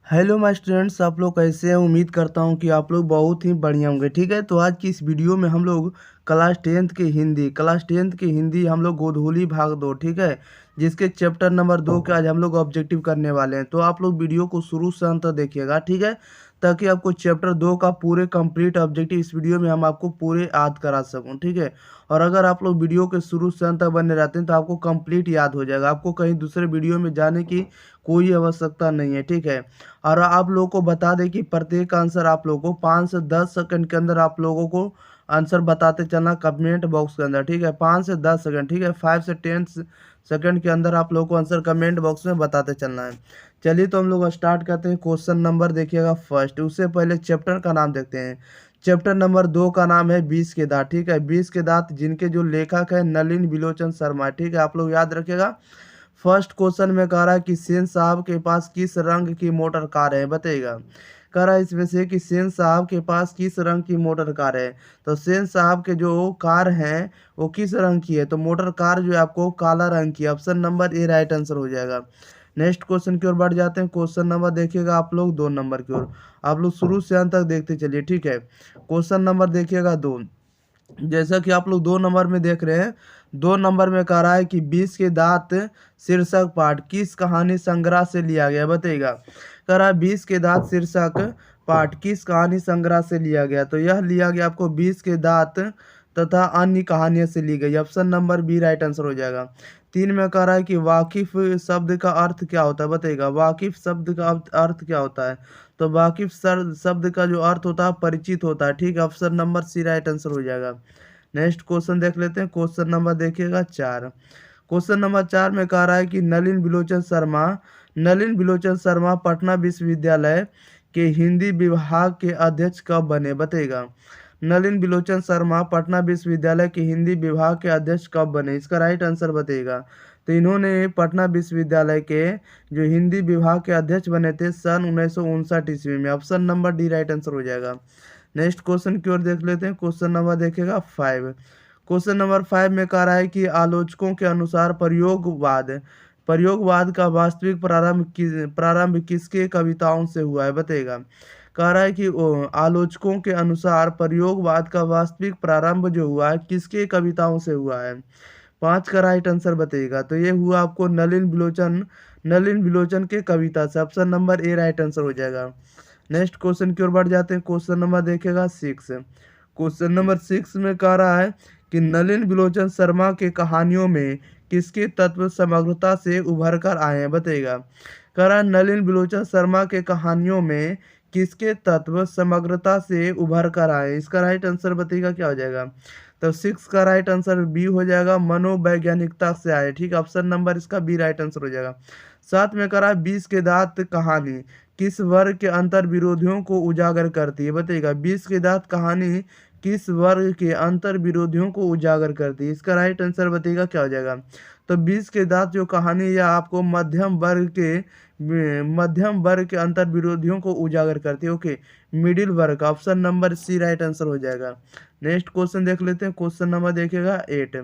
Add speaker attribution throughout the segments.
Speaker 1: Hello my students, आप लोग कैसे हैं। उम्मीद करता हूं कि आप लोग बहुत ही बढ़िया होंगे। ठीक है, तो आज की इस वीडियो में हम लोग क्लास टेंथ की हिंदी हम लोग गोधूली भाग 2, ठीक है, जिसके चैप्टर नंबर 2 के आज हम लोग ऑब्जेक्टिव करने वाले हैं। तो आप लोग वीडियो को शुरू से अंत तक देखिएगा, ठीक है, ताकि आपको चैप्टर 2 का पूरे कंप्लीट ऑब्जेक्टिव इस वीडियो में हम आपको पूरे याद करा सकूं। ठीक है, और अगर आप लोग वीडियो के शुरू से अंत तक बने रहते हैं तो आपको कंप्लीट याद हो जाएगा, आपको कहीं दूसरे वीडियो में जाने की कोई आवश्यकता नहीं है। ठीक है, और आप लोगों को बता दें कि प्रत्येक आंसर आप लोगों को 5 से 10 सेकंड के अंदर आप लोगों को आंसर बताते चलना कमेंट बॉक्स के अंदर। ठीक है, 5 से 10 सेकंड, ठीक है, 5 से 10 सेकंड के अंदर आप लोगों को आंसर कमेंट बॉक्स में बताते चलना है। चलिए तो हम लोग स्टार्ट करते हैं। क्वेश्चन नंबर देखिएगा फर्स्ट। उससे पहले चैप्टर का नाम देखते हैं। चैप्टर नंबर 2 का नाम है 20 के दांत। ठीक है, 20 के दांत, जिनके जो लेखक है नलिन बिलोचन शर्मा। ठीक है, आप लोग याद रखिएगा। फर्स्ट क्वेश्चन में कह रहा है कि सेन साहब के पास किस रंग की मोटर कार है, बताइएगा। कह रहा है इसमें से कि सेन साहब के पास किस रंग की मोटर कार है। तो सेन साहब के जो कार हैं वो किस रंग की है, तो मोटर कार जो है आपको काला रंग की है। Option number A right answer हो जाएगा। नेक्स्ट क्वेश्चन की ओर बढ़ जाते हैं। क्वेश्चन नंबर देखिएगा आप लोग 2 नंबर की ओर। आप लोग शुरू से अंत तक देखते चलिए। ठीक है, क्वेश्चन नंबर देखिएगा 2। जैसा कि आप लोग 2 नंबर में देख रहे हैं, 2 नंबर में कह रहा है कि 20 के दांत शीर्षक पाठ किस कहानी संग्रह से लिया गया, बताइएगा। कह रहा है 20 के दांत शीर्षक पाठ किस कहानी संग्रह से लिया गया, तो यह लिया गया आपको 20 के दांत तथा अन्य कहानियों से ली गई। Option number B right answer हो जाएगा। 3 में कह रहा है कि वाकिफ शब्द का अर्थ क्या होता है, बताइएगा। वाकिफ शब्द का अर्थ क्या होता है, तो वाकिफ शब्द का जो अर्थ होता है परिचित होता है। ठीक है, option number C right answer हो जाएगा। नेक्स्ट क्वेश्चन देख लेते हैं। क्वेश्चन नंबर देखिएगा 4। क्वेश्चन नंबर 4 में कह रहा है कि नलिन बिलोचन शर्मा पटना विश्वविद्यालय के हिंदी विभाग के अध्यक्ष कब बने, बताइएगा। नलिन बिलोचन शर्मा पटना विश्वविद्यालय के हिंदी विभाग के अध्यक्ष कब बने, इसका राइट आंसर बताइएगा। तो इन्होंने पटना विश्वविद्यालय के जो हिंदी विभाग के अध्यक्ष बने थे सन 1959 ईस्वी में। Option number D right answer हो जाएगा। नेक्स्ट क्वेश्चन की ओर देख लेते हैं। क्वेश्चन नंबर देखेगा 5। क्वेश्चन नंबर 5 में कह रहा है कि आलोचकों के अनुसार प्रयोगवाद प्रयोगवाद का वास्तविक प्रारंभ किसके कविताओं से हुआ है, बताइएगा। कह रहा है कि आलोचकों के अनुसार प्रयोगवाद का वास्तविक प्रारंभ जो हुआ है किसके कविताओं से हुआ है। 5 का राइट आंसर बताइएगा। तो ये हुआ आपको नलिन बिलोचन के कविता से। Option number A right answer हो जाएगा। नेक्स्ट क्वेश्चन की ओर बढ़ जाते हैं। क्वेश्चन नंबर देखेगा 6। क्वेश्चन नंबर 6 में कह रहा है कि नलिन बिलोचन शर्मा के कहानियों में किसके तत्व समग्रता से उभर कर आए हैं, बताइएगा। कह रहा है नलिन बिलोचन शर्मा के कहानियों में किसके तत्व समग्रता से उभर कर आए, इसका राइट आंसर बताइएगा क्या हो जाएगा। तो 6 का राइट आंसर बी हो जाएगा, मनोवैज्ञानिकता से आए। ठीक है, ऑप्शन नंबर इसका बी राइट आंसर हो जाएगा। साथ में कह रहा है 20 के दांत कहानी किस वर्ग के अंतर विरोधियों को उजागर करती है, बताइएगा। 20 के दांत कहानी किस वर्ग के अंतर विरोधियों को उजागर करती है, इसका राइट आंसर बताइएगा क्या हो जाएगा। तो 20 के दांत जो कहानी यह आपको मध्यम वर्ग के अंतर विरोधियों को उजागर करती है। ओके, मिडिल वर्ग, option number C right answer हो जाएगा। नेक्स्ट क्वेश्चन देख लेते हैं। क्वेश्चन नंबर देखिएगा 8।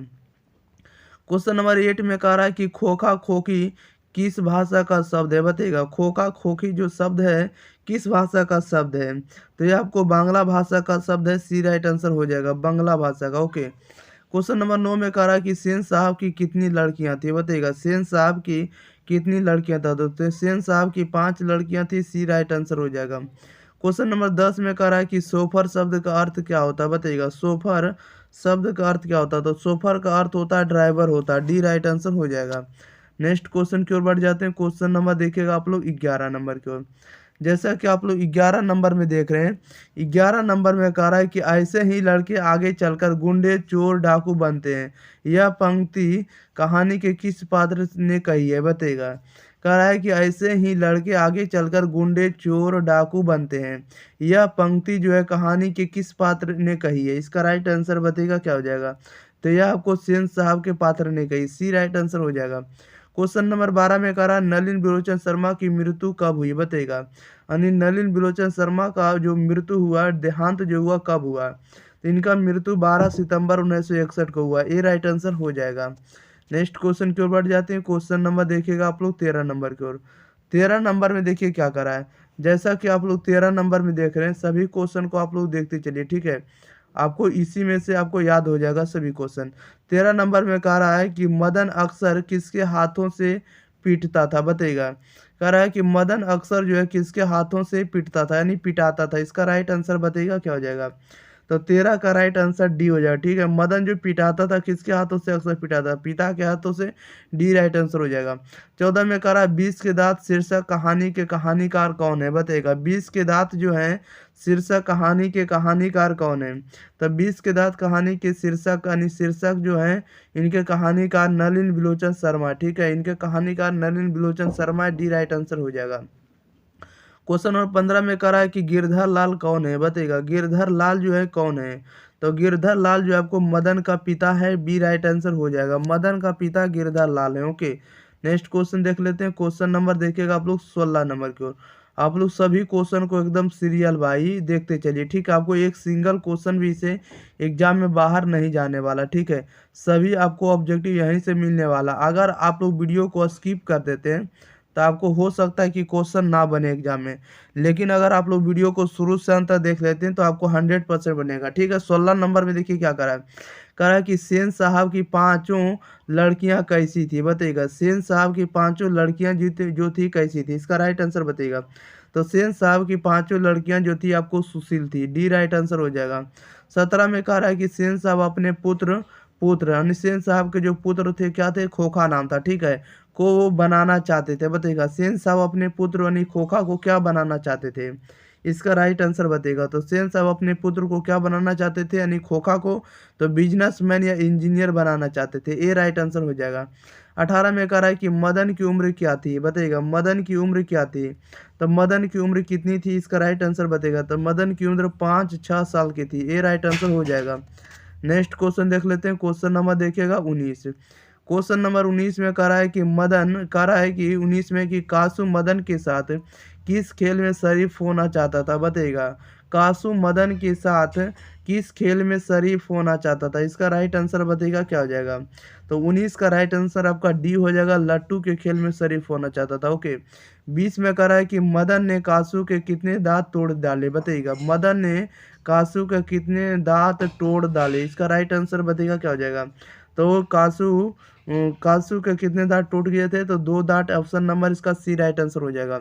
Speaker 1: क्वेश्चन नंबर 8 में कह रहा है कि खोखा खोखी किस भाषा का शब्द है, बताइएगा। खोखा खोखी जो शब्द है किस भाषा का शब्द है, तो ये आपको बांग्ला भाषा का शब्द है। सी राइट आंसर हो जाएगा, बांग्ला भाषा का। ओके, क्वेश्चन नंबर 9 में कह रहा है कि सेन साहब की कितनी लड़कियां थी, बताइएगा। सेन साहब की कितनी लड़कियां था, तो सेन साहब की 5 लड़कियां थी। सी राइट आंसर हो जाएगा। क्वेश्चन नंबर 10 में कह रहा है कि सोफर शब्द का अर्थ क्या होता है, बताइएगा। सोफर शब्द का अर्थ क्या होता है, तो सोफर का अर्थ होता है ड्राइवर होता है। डी राइट आंसर हो जाएगा। नेक्स्ट क्वेश्चन की ओर बढ़ जाते हैं। क्वेश्चन नंबर देखिएगा आप लोग 11 नंबर की ओर। जैसा कि आप लोग 11 नंबर में देख रहे हैं, 11 नंबर में कह रहा है कि ऐसे ही लड़के आगे चलकर गुंडे चोर डाकू बनते हैं। यह पंक्ति कहानी के किस पात्र ने कही है, बताइएगा। कह रहा है कि ऐसे ही लड़के आगे चलकर गुंडे चोर डाकू बनते हैं। यह पंक्ति जो है कहानी के किस पात्र ने कही है, इसका राइट आंसर बताइएगा क्या हो जाएगा। तो यह आपको सेन साहब के पात्र ने कही। सी राइट आंसर हो जाएगा। क्वेश्चन नंबर 12 में कह रहा है नलिन बिलोचन शर्मा की मृत्यु कब हुई, बताइएगा। यानी नलिन बिलोचन शर्मा का जो मृत्यु हुआ, देहांत जो हुआ, कब हुआ, तो इनका मृत्यु 12 सितंबर 1961 को हुआ। ए राइट आंसर हो जाएगा। नेक्स्ट क्वेश्चन की ओर बढ़ जाते हैं। क्वेश्चन नंबर देखिएगा आप लोग 13 नंबर की ओर। 13 नंबर में देखिए क्या करा है। जैसा कि आप लोग 13 नंबर में देख रहे हैं, सभी क्वेश्चन को आप लोग देखते चलिए, ठीक है। आपको इसी में से आपको याद हो जाएगा सभी क्वेश्चन। 13 नंबर में कह रहा है कि मदन अक्सर किसके हाथों से पीटता था, बताइएगा। कह रहा है कि मदन अक्सर जो है किसके हाथों से पीटता था, यानी पिटाता था। इसका राइट आंसर बताइएगा क्या हो जाएगा। तो 13 का राइट आंसर डी हो जाएगा, ठीक है। मदन जो पिटाता था किसके हाथों से अक्सर पिटाता था, पिता के हाथों से। डी राइट आंसर हो जाएगा। 14 में कह रहा है 20 के दांत शीर्षक कहानी के कहानीकार कौन है, बताइएगा। 20 के दांत जो है शीर्षक कहानी के कहानीकार कौन है। तो 20 के दांत कहानी के शीर्षक यानी शीर्षक जो है इनके कहानीकार नलिन बिलोचन शर्मा, ठीक है। इनके कहानीकार नलिन बिलोचन शर्मा, डी राइट आंसर हो जाएगा। क्वेश्चन नंबर 15 में कह रहा है कि गिरधर लाल कौन है, बताइएगा। गिरधर लाल जो है कौन है। तो गिरधर लाल जो है आपको मदन का पिता है, बी राइट आंसर हो जाएगा। मदन का पिता गिरधर लाल है, ओके। नेक्स्ट क्वेश्चन देख लेते हैं। क्वेश्चन नंबर देखिएगा आप लोग 16 नंबर की ओर। आप लोग सभी क्वेश्चन को एकदम सीरियल वाई देखते चलिए, ठीक है। आपको एक सिंगल क्वेश्चन भी इसे एग्जाम में बाहर नहीं जाने वाला, ठीक है। सभी आपको ऑब्जेक्टिव यहीं से मिलने वाला। अगर आप लोग वीडियो को स्किप कर देते हैं तो आपको हो सकता है कि क्वेश्चन ना बने एग्जाम में, लेकिन अगर आप लोग वीडियो को शुरू से अंत तक देख लेते हैं तो आपको 100% बनेगा, ठीक है। 16 नंबर में देखिए क्या करा है। करा है कि सेन साहब की पांचों लड़कियां कैसी थी, बताइएगा। सेन साहब की पांचों लड़कियां जो थी कैसी थी, इसका राइट आंसर बताइएगा। तो सेन साहब की पांचों लड़कियां जो थी आपको सुशील थी, डी राइट आंसर हो जाएगा। 17 में कह रहा है कि सेन साहब अपने पुत्र पुत्र यानी सेन साहब के जो पुत्र थे क्या थे, खोखा नाम था, ठीक है, को वो बनाना चाहते थे, बताइएगा। सेन साहब अपने पुत्र यानी खोखा को क्या बनाना चाहते थे, इसका राइट आंसर बताइएगा। तो सेन साहब अपने पुत्र को क्या बनाना चाहते थे, यानी खोखा को। तो बिजनेसमैन या इंजीनियर बनाना चाहते थे, ए राइट आंसर हो जाएगा। 18 में कह रहा है कि मदन की उम्र क्या थी, बताइएगा। मदन की उम्र क्या थी। तो मदन की उम्र कितनी थी, इसका राइट आंसर बताइएगा। तो मदन की उम्र 5-6 साल की थी, ए राइट आंसर हो जाएगा। नेक्स्ट क्वेश्चन देख लेते हैं। क्वेश्चन नंबर देखिएगा 19। क्वेश्चन नंबर 19 में कह रहा है कि मदन कह रहा है कि 19 में कि कासू मदन के साथ किस खेल में शरीफ होना चाहता था, बताइएगा। कासू मदन के साथ किस खेल में शरीफ होना चाहता था, इसका राइट आंसर बताइएगा क्या हो जाएगा। तो 19 का राइट आंसर आपका डी हो जाएगा, लट्टू के खेल में शरीफ होना चाहता था, ओके। 20 में कह रहा है कि मदन ने कासू के कितने दांत तोड़ डाले, बताइएगा। मदन ने कासू के कितने दांत तोड़ डाले, इसका राइट आंसर बताइएगा क्या हो जाएगा। तो कासू के कितने दांत टूट गए थे, तो 2 दांत, ऑप्शन नंबर इसका सी राइट आंसर हो जाएगा।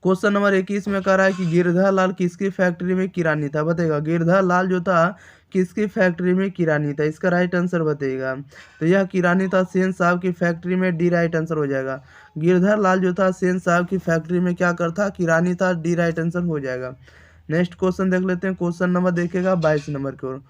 Speaker 1: क्वेश्चन नंबर 21 में कह रहा है कि गिरधर लाल किसकी फैक्ट्री में किरानी था, बताइएगा। गिरधर लाल जो था किसकी फैक्ट्री में किरानी था, इसका राइट आंसर बताइएगा। तो यह किरानी था सेन साहब की फैक्ट्री में, डी राइट आंसर हो जाएगा। गिरधर लाल जो था सेन साहब की फैक्ट्री में क्या करता, किरानी था, डी राइट आंसर हो जाएगा। नेक्स्ट क्वेश्चन देख लेते हैं। क्वेश्चन नंबर देखिएगा 22 नंबर की ओर।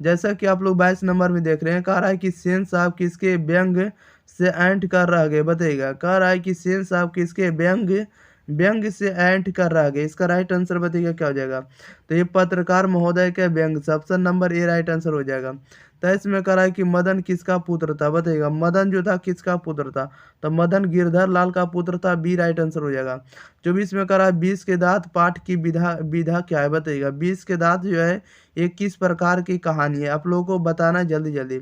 Speaker 1: जैसा कि आप लोग 22 नंबर में देख रहे हैं, कह रहा है कि सेन साहब किसके व्यंग से ऐंठ कर रह गए, बताइएगा। कह रहा है कि सेन साहब किसके व्यंग व्यंग से ऐंठ कर रह गए, इसका राइट आंसर बताइएगा क्या हो जाएगा। तो ये पत्रकार महोदय के व्यंग से, option number A right answer हो जाएगा। 23 में कह रहा है कि मदन किसका पुत्र था, बताइएगा। मदन जो था किसका पुत्र था, तो मदन गिरधर लाल का पुत्र था, बी राइट आंसर हो जाएगा। 24 में कह रहा है 20 के दांत पाठ की विधा विधा क्या है, बताइएगा। 20 के दांत जो है ये किस प्रकार की कहानी है, आप लोगों को बताना है जल्दी जल्दी।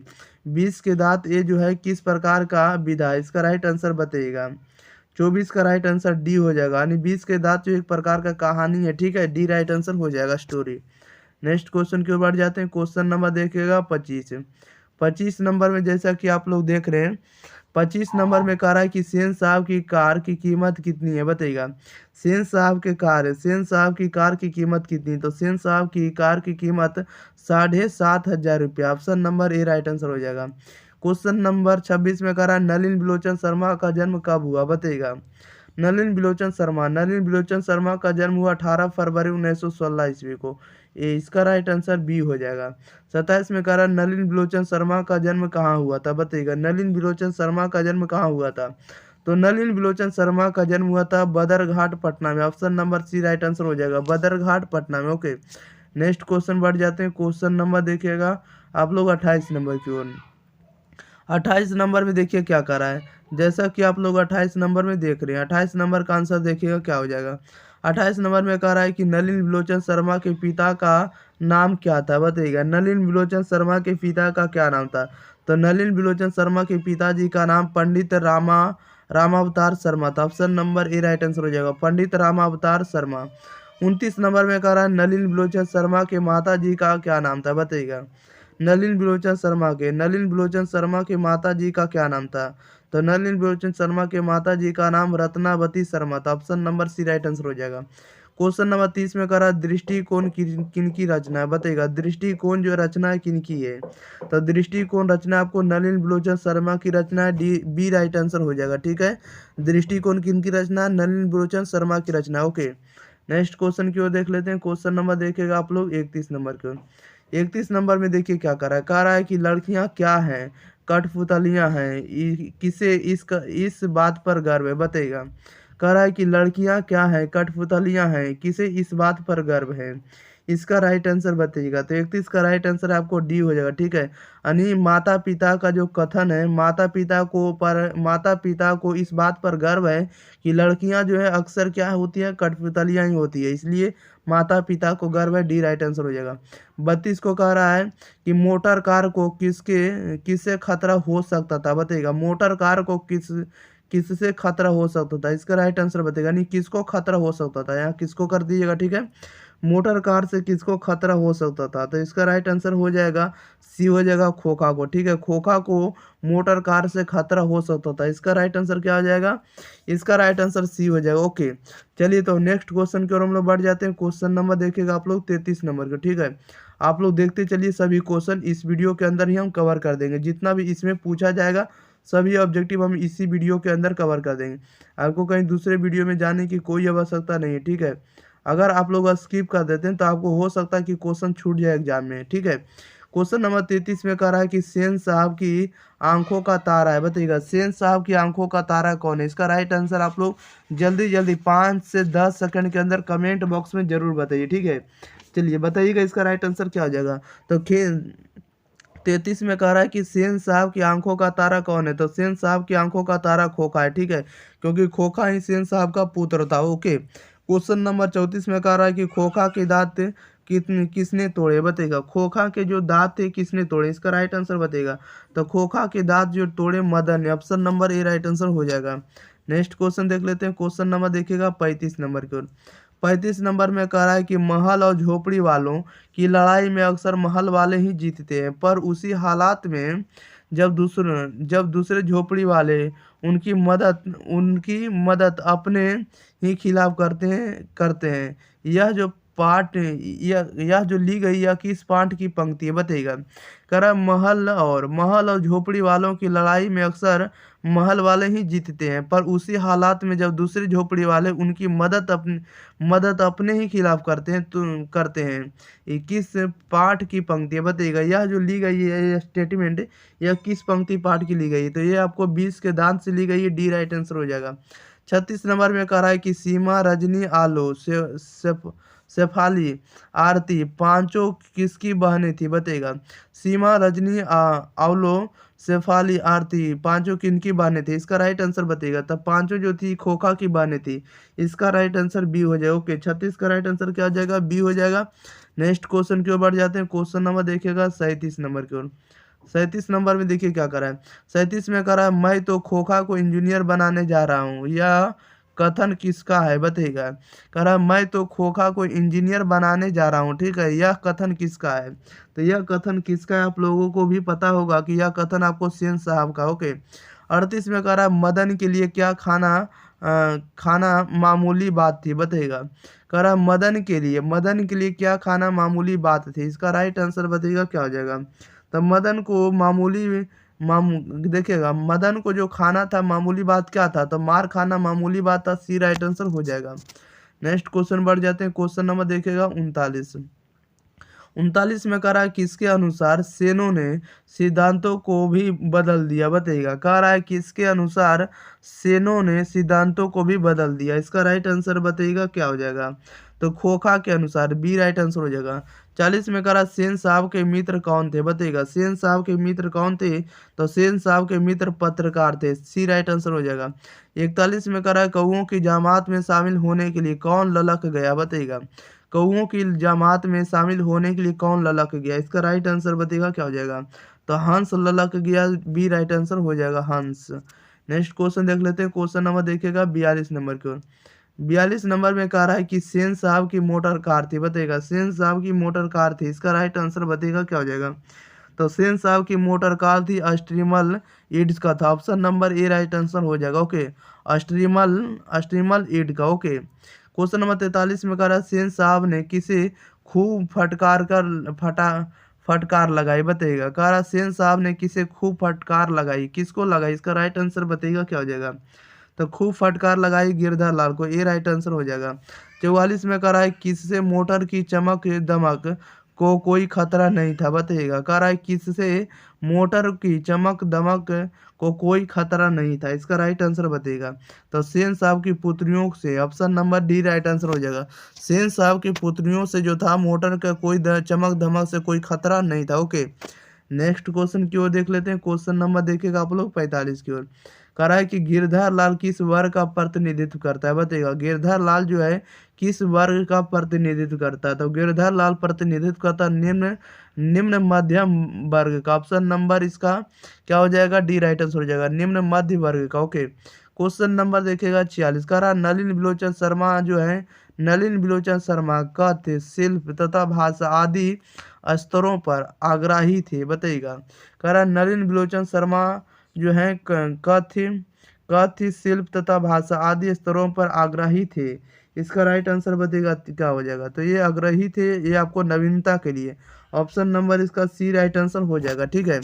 Speaker 1: 20 के दांत ये जो है किस प्रकार का विधा है, इसका राइट आंसर बताइएगा। 24 का राइट आंसर डी हो जाएगा, यानी 20 के दांत जो एक प्रकार का कहानी है, ठीक है, डी राइट आंसर हो जाएगा, स्टोरी। नेक्स्ट क्वेश्चन की ओर बढ़ जाते हैं। क्वेश्चन नंबर देखिएगा 25। 25 नंबर में जैसा कि आप लोग देख रहे हैं, 25 नंबर में कह रहा है कि सेन साहब की कार की कीमत कितनी है, बताइएगा। सेन साहब के कार है, सेन साहब की कार की कीमत कितनी, तो सेन साहब की कार की कीमत 7,500 रुपया, option number A right answer हो जाएगा। क्वेश्चन नंबर 26 में कह रहा है नलिन बिलोचन शर्मा का जन्म कब हुआ, बताइएगा। नलिन बिलोचन शर्मा का जन्म हुआ 18 फरवरी 1916 ईस्वी को, ये इसका राइट आंसर बी हो जाएगा। 27 में कह रहा है नलिन बिलोचन शर्मा का जन्म कहाँ हुआ था, बताइएगा। नलिन बिलोचन शर्मा का जन्म कहाँ हुआ था, तो नलिन बिलोचन शर्मा का जन्म हुआ था बदरघाट पटना में, option number C right answer हो जाएगा, बदरघाट पटना में, ओके। नेक्स्ट क्वेश्चन बढ़ जाते हैं। क्वेश्चन नंबर देखिएगा आप लोग 28 नंबर की ओर। 28 नंबर में देखिए क्या कर रहा है। जैसा कि आप लोग 28 नंबर में देख रहे हैं, 28 नंबर का आंसर देखिएगा क्या हो जाएगा। 28 नंबर में कह रहा है कि नलिन बिलोचन शर्मा के पिता का नाम क्या था, बताइएगा। नलिन बिलोचन शर्मा के पिता का क्या नाम था, तो नलिन बिलोचन शर्मा के पिताजी का नाम पंडित रामावतार शर्मा, तो option number A right answer हो जाएगा, पंडित रामावतार शर्मा। 29 नंबर में कह रहा है नलिन बिलोचन शर्मा के माता जी का क्या नाम था, बताइएगा। नलिन बिलोचन शर्मा के माता जी का क्या नाम था? तो नलिन बिलोचन शर्मा के माता जी का नाम रत्नावती शर्मा था, option number C right answer हो जाएगा। क्वेश्चन नंबर 30 में कह रहा है दृष्टिकोण किनकी रचना है, बताइएगा। दृष्टिकोण जो रचना है किनकी है? तो दृष्टिकोण रचना आपको नलिन बिलोचन शर्मा की रचना है, डी बी राइट आंसर हो जाएगा, ठीक है। दृष्टिकोण किनकी रचना है? नलिन बिलोचन शर्मा की रचना, ओके। नेक्स्ट क्वेश्चन की ओर देख लेते हैं। क्वेश्चन नंबर देखिएगा आप लोग 31 नंबर की ओर। 31 नंबर में देखिए क्या कह रहा है कि लड़कियां क्या हैं? कठपुतलियां हैं। किसे इस बात पर गर्व है, बताइएगा। कह रहा है कि लड़कियां क्या हैं? कठपुतलियां हैं। किसे इस बात पर गर्व है? इसका राइट आंसर बताइएगा। तो 31 का राइट आंसर आपको डी हो जाएगा, ठीक है। यानी माता पिता का जो कथन है, माता पिता को इस बात पर गर्व है कि लड़कियां जो है अक्सर क्या होती है? कठपुतलियां ही होती है, इसलिए माता पिता को गर्व है, डी राइट आंसर हो जाएगा। 32 को कह रहा है कि मोटर कार को किससे खतरा हो सकता था, बताइएगा। मोटर कार को किससे खतरा हो सकता था? इसका राइट आंसर बताइएगा। नहीं, किसको खतरा हो सकता था, यहाँ किसको कर दीजिएगा, ठीक है। मोटर कार से किसको खतरा हो सकता था? तो इसका राइट आंसर हो जाएगा सी हो जाएगा, खोखा को, ठीक है। खोखा को मोटर कार से खतरा हो सकता था, इसका राइट आंसर क्या हो जाएगा? इसका राइट आंसर सी हो जाएगा, ओके। चलिए तो नेक्स्ट क्वेश्चन की ओर हम लोग बढ़ जाते हैं। क्वेश्चन नंबर देखिएगा आप लोग 33 नंबर का, ठीक है। आप लोग देखते चलिए, सभी क्वेश्चन इस वीडियो के अंदर ही हम कवर कर देंगे, जितना भी इसमें पूछा जाएगा सभी ऑब्जेक्टिव हम इसी वीडियो के अंदर कवर कर देंगे। आपको कहीं दूसरे वीडियो में जाने की कोई आवश्यकता नहीं है, ठीक है। अगर आप लोग स्किप कर देते हैं तो आपको हो सकता है कि क्वेश्चन छूट जाए एग्जाम में, ठीक है। क्वेश्चन नंबर 33 में कह रहा है कि सेन साहब की आंखों का तारा है, बताइएगा। सेन साहब की आंखों का तारा कौन है? इसका राइट आंसर आप लोग जल्दी जल्दी 5 से 10 सेकंड के अंदर कमेंट बॉक्स में जरूर बताइए, ठीक है। चलिए बताइएगा इसका राइट आंसर क्या हो जाएगा। तो 33 में कह रहा है कि सेन साहब की आंखों का तारा कौन है? तो सेन साहब की आंखों का तारा खोखा है, ठीक है, क्योंकि खोखा ही सेन साहब का पुत्र था, ओके। क्वेश्चन नंबर 34 में कह रहा है कि खोखा के दांत किसने तोड़े, बताइएगा। खोखा के जो दांत थे किसने तोड़े? इसका राइट आंसर बताइएगा। तो खोखा के दांत जो तोड़े मदन ने, option number A right answer हो जाएगा। नेक्स्ट क्वेश्चन देख लेते हैं। क्वेश्चन नंबर देखिएगा 35 नंबर की ओर। 35 नंबर में कह रहा है कि महल और झोपड़ी वालों की लड़ाई में अक्सर महल वाले ही जीतते हैं, पर उसी हालात में जब दूसरे झोपड़ी वाले उनकी मदद अपने ही खिलाफ करते हैं। यह जो ली गई यह किस पाठ की पंक्ति है, बताइएगा। कह रहा है महल और झोपड़ी वालों की लड़ाई में अक्सर महल वाले ही जीतते हैं, पर उसी हालात में जब दूसरे झोपड़ी वाले उनकी मदद अपने ही खिलाफ करते हैं। ये किस पाठ की पंक्ति है, बताइएगा। यह जो ली गई है स्टेटमेंट, यह किस पंक्ति पाठ की ली गई है? तो ये आपको 20 के दांत से ली गई है, डी राइट आंसर हो जाएगा। 36 नंबर में कह रहा है कि सीमा, रजनी, आलो, शेफाली, आरती पांचों किसकी बहनें थी, बताइएगा। सीमा, रजनी, आलो, शेफाली, आरती पांचों किनकी बहनें थी? इसका राइट आंसर बताइएगा। तब पांचों जो थी खोखा की बहनें थी, इसका राइट आंसर बी हो जाएगा, ओके। 36 का राइट आंसर क्या हो जाएगा? बी हो जाएगा। नेक्स्ट क्वेश्चन की ओर बढ़ जाते हैं। क्वेश्चन नंबर देखिएगा 37 नंबर की ओर। 37 नंबर में देखिए क्या करा है। 37 में करा है मैं तो खोखा को इंजीनियर बनाने जा रहा हूँ, यह कथन किसका है, बताइएगा। कह रहा है मैं तो खोखा को इंजीनियर बनाने जा रहा हूँ, ठीक है, यह कथन किसका है? तो यह कथन किसका है आप लोगों को भी पता होगा कि यह कथन आपको सेन साहब का, ओके। 38 में कह रहा है मदन के लिए क्या खाना मामूली बात थी, बताइएगा। कह रहा है मदन के लिए क्या खाना मामूली बात थी? इसका राइट आंसर बताइएगा क्या हो जाएगा। तब मदन को देखिएगा, मदन को जो खाना था मामूली बात क्या था? तो मार खाना मामूली बात था, सी राइट आंसर हो जाएगा। नेक्स्ट क्वेश्चन बढ़ जाते हैं। क्वेश्चन नंबर देखिएगा 39 में कह रहा है किसके अनुसार सेनों ने सिद्धांतों को भी बदल दिया, बताइएगा। कह रहा है किसके अनुसार सेनों ने सिद्धांतों को भी बदल दिया? इसका राइट आंसर बताइएगा क्या हो जाएगा। तो खोखा के अनुसार, बी राइट आंसर हो जाएगा। 40 में कह रहा सेन साहब के मित्र कौन थे, बताइएगा। सेन साहब के मित्र कौन थे? तो सेन साहब के मित्र पत्रकार थे, सी राइट आंसर हो जाएगा। 41 में कह रहा है कौओं की जमात में शामिल होने के लिए कौन ललक गया, बताइएगा। कौओं की जमात में शामिल होने के लिए कौन ललक गया? इसका राइट आंसर बताइएगा क्या हो जाएगा। तो हंस ललक गया, बी राइट आंसर हो जाएगा, हंस। नेक्स्ट क्वेश्चन देख लेते हैं। क्वेश्चन नंबर देखिएगा 42 नंबर की ओर। 42 नंबर में कह रहा है कि सेन साहब की मोटर कार थी। बताइएगा सेन साहब की मोटर कार थी, इसका राइट आंसर बताइएगा क्या हो जाएगा। तो सेन साहब की मोटर कार थी अस्ट्रीमल ईड्स का था। Option number A right answer हो जाएगा। ओके, अस्ट्रीमल अस्ट्रीमल ईड का। ओके, क्वेश्चन नंबर 43 में कह रहा है सेन साहब ने किसे खूब फटकार लगाई। बताइएगा कह रहा सेन साहब ने किसे खूब फटकार लगाई, किसको लगाई, इसका राइट आंसर बताइएगा क्या हो जाएगा। तो खूब फटकार लगाई गिरधर लाल को, ये राइट आंसर हो जाएगा। 44 में कह रहा है किससे मोटर की चमक दमक को कोई खतरा नहीं था। बताइएगा कह रहा है किससे मोटर की चमक दमक को कोई खतरा नहीं था, इसका राइट आंसर बताइएगा। तो सेन साहब की पुत्रियों से, option number D right answer हो जाएगा। सेन साहब की पुत्रियों से जो था मोटर का कोई चमक धमक से कोई खतरा नहीं था। ओके, नेक्स्ट क्वेश्चन की ओर देख लेते हैं। क्वेश्चन नंबर देखिएगा आप लोग 45 की ओर। कह रहा है कि गिरधर लाल किस वर्ग का प्रतिनिधित्व करता है। बताइएगा गिरधर लाल जो है किस वर्ग का प्रतिनिधित्व करता है। तो गिरधर लाल प्रतिनिधित्व करता है निम्न निम्न मध्यम वर्ग का। ऑप्शन नंबर इसका क्या हो जाएगा, डी राइट आंसर हो जाएगा, निम्न मध्य वर्ग का। ओके, क्वेश्चन नंबर देखिएगा 46। कह रहा नलिन बिलोचन शर्मा जो है, नलिन बिलोचन शर्मा कथ्य शिल्प तथा भाषा आदि स्तरों पर आग्रही थे। बताइएगा कह रहा नलिन बिलोचन शर्मा जो है कथ्य शिल्प तथा भाषा आदि स्तरों पर आग्रही थे, इसका राइट आंसर बताइएगा क्या हो जाएगा। तो ये आग्रही थे, ये आपको नवीनता के लिए, ऑप्शन नंबर इसका सी राइट आंसर हो जाएगा। ठीक है,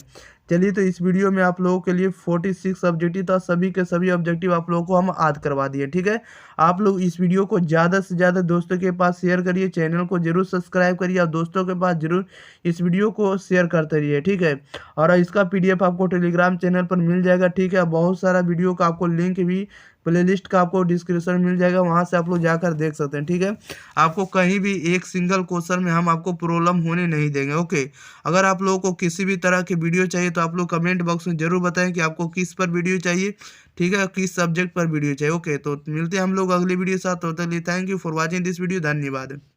Speaker 1: चलिए तो इस वीडियो में आप लोगों के लिए 46 ऑब्जेक्टिव था, सभी के सभी ऑब्जेक्टिव आप लोगों को हम याद करवा दिए। ठीक है, आप लोग इस वीडियो को ज़्यादा से ज़्यादा दोस्तों के पास शेयर करिए, चैनल को जरूर सब्सक्राइब करिए और दोस्तों के पास जरूर इस वीडियो को शेयर करते रहिए। ठीक है, और इसका PDF आपको टेलीग्राम चैनल पर मिल जाएगा। ठीक है, बहुत सारा वीडियो का आपको लिंक भी प्लेलिस्ट का आपको डिस्क्रिप्शन मिल जाएगा, वहां से आप लोग जाकर देख सकते हैं। ठीक है, आपको कहीं भी एक सिंगल क्वेश्चन में हम आपको प्रॉब्लम होने नहीं देंगे। ओके, अगर आप लोगों को किसी भी तरह की वीडियो चाहिए तो आप लोग कमेंट बॉक्स में जरूर बताएं कि आपको किस पर वीडियो चाहिए। ठीक है, किस सब्जेक्ट पर वीडियो चाहिए। ओके, तो मिलते हैं हम लोग अगली वीडियो साथ, तब तक के लिए thank you for watching this video, धन्यवाद।